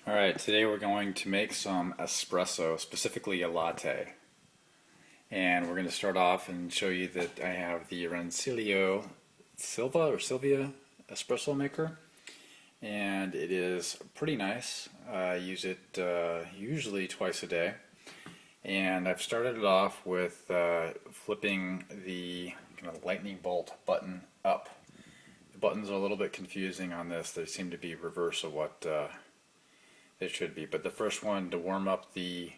Alright, today we're going to make some espresso, specifically a latte. And we're going to start off and show you that I have the Rancillio Silvia Espresso maker. And it is pretty nice. I use it usually twice a day. And I've started it off with flipping the kind of lightning bolt button up. The buttons are a little bit confusing on this. They seem to be reverse of what it should be, but the first one to warm up the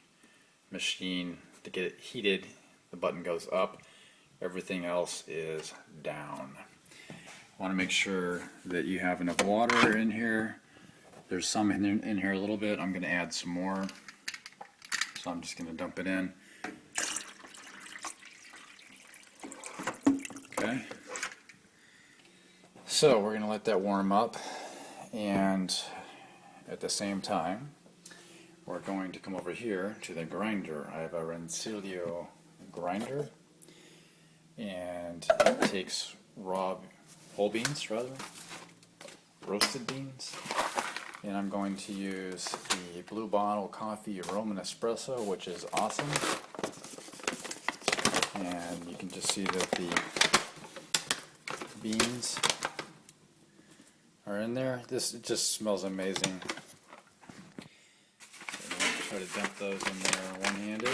machine to get it heated, the button goes up. Everything else is down. I want to make sure that you have enough water in here. There's some in here a little bit. I'm going to add some more, so I'm just going to dump it in. Okay. So we're going to let that warm up, and at the same time, we're going to come over here to the grinder. I have a Rancillio grinder, and it takes whole beans, roasted beans. And I'm going to use the Blue Bottle Coffee Aroma Espresso, which is awesome. And you can just see that the beans are in there. This just smells amazing. Try to dump those in there one-handed.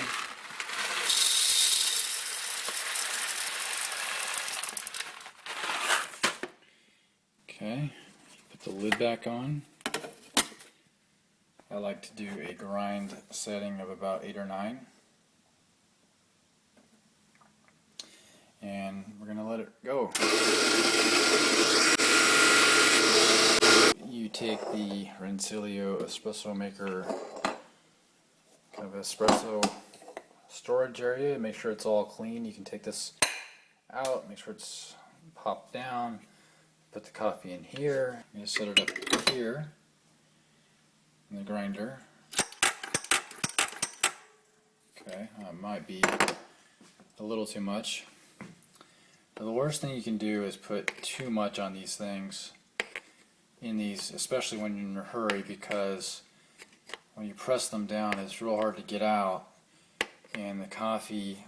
Okay, put the lid back on. I like to do a grind setting of about 8 or 9. And we're going to let it go. You take the Rancillio espresso maker kind of espresso storage area, make sure it's all clean. You can take this out, make sure it's popped down, put the coffee in here. I'm going to set it up here in the grinder. Okay, might be a little too much. Now, the worst thing you can do is put too much on these things, especially when you're in a hurry, because when you press them down, it's real hard to get out, and the coffee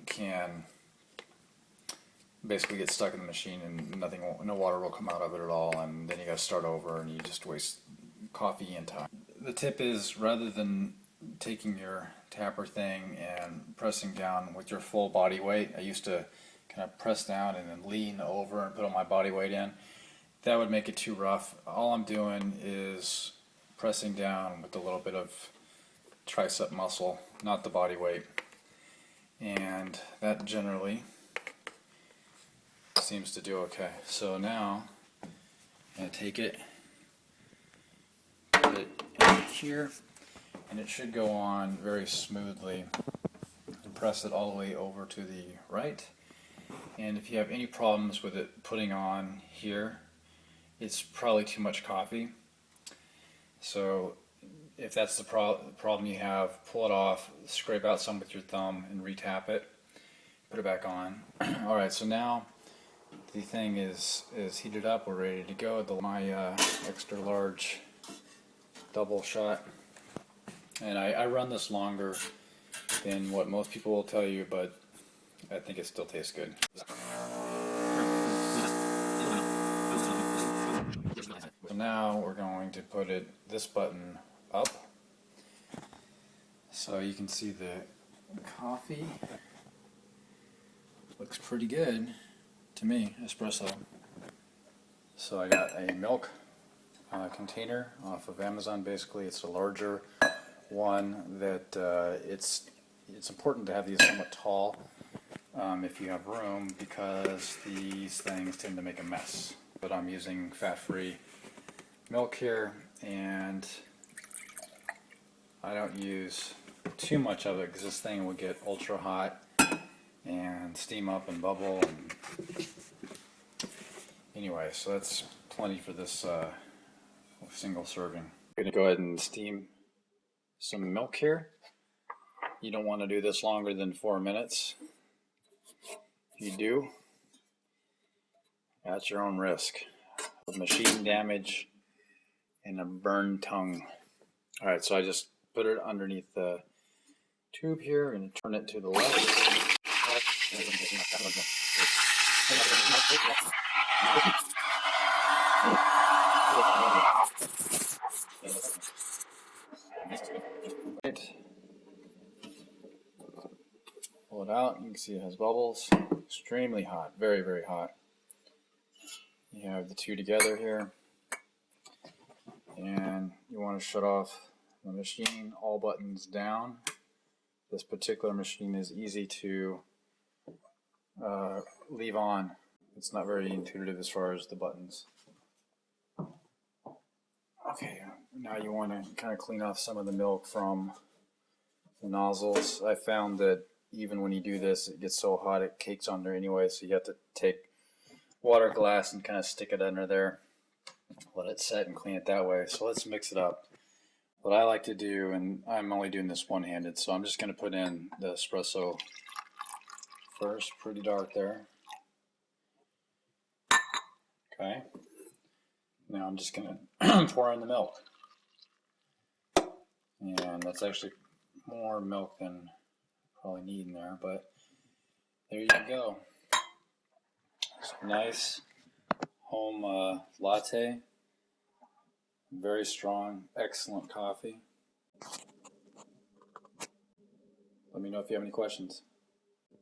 can basically get stuck in the machine, and no water will come out of it at all, and then you got to start over, and you just waste coffee and time. The tip is, rather than taking your tapper thing and pressing down with your full body weight, I used to kind of press down and then lean over and put all my body weight in. That would make it too rough. All I'm doing is pressing down with a little bit of tricep muscle, not the body weight, and that generally seems to do okay. So now I'm going to take it, put it in here, and it should go on very smoothly, and press it all the way over to the right. And if you have any problems with it putting on here, it's probably too much coffee. So if that's the problem you have, pull it off, scrape out some with your thumb, and retap it. Put it back on. Alright, so now the thing is heated up. We're ready to go. My extra large double shot. And I run this longer than what most people will tell you, but I think it still tastes good. So now we're going to put this button up, so you can see the coffee looks pretty good to me, espresso. So I got a milk container off of Amazon. Basically, it's a larger one that it's important to have these somewhat tall if you have room, because these things tend to make a mess. But I'm using fat-free milk here, and I don't use too much of it because this thing will get ultra hot and steam up and bubble. And anyway, so that's plenty for this single serving. I'm going to go ahead and steam some milk here. You don't want to do this longer than 4 minutes. If you do, at your own risk of machine damage and a burned tongue. All right, so I just put it underneath the tube here and turn it to the left. Right. Pull it out. You can see it has bubbles. Extremely hot. Very, very hot. You have the two together here. And you want to shut off the machine, all buttons down. This particular machine is easy to leave on. It's not very intuitive as far as the buttons. Okay, now you want to kind of clean off some of the milk from the nozzles. I found that even when you do this, it gets so hot it cakes under anyway, so you have to take water glass and kind of stick it under there, let it set and clean it that way. So let's mix it up. What I like to do, and I'm only doing this one-handed, so I'm just going to put in the espresso first, pretty dark there. Okay. Now I'm just going to pour in the milk. And that's actually more milk than probably need in there, but there you go. It's a nice home latte. Very strong, excellent coffee. Let me know if you have any questions.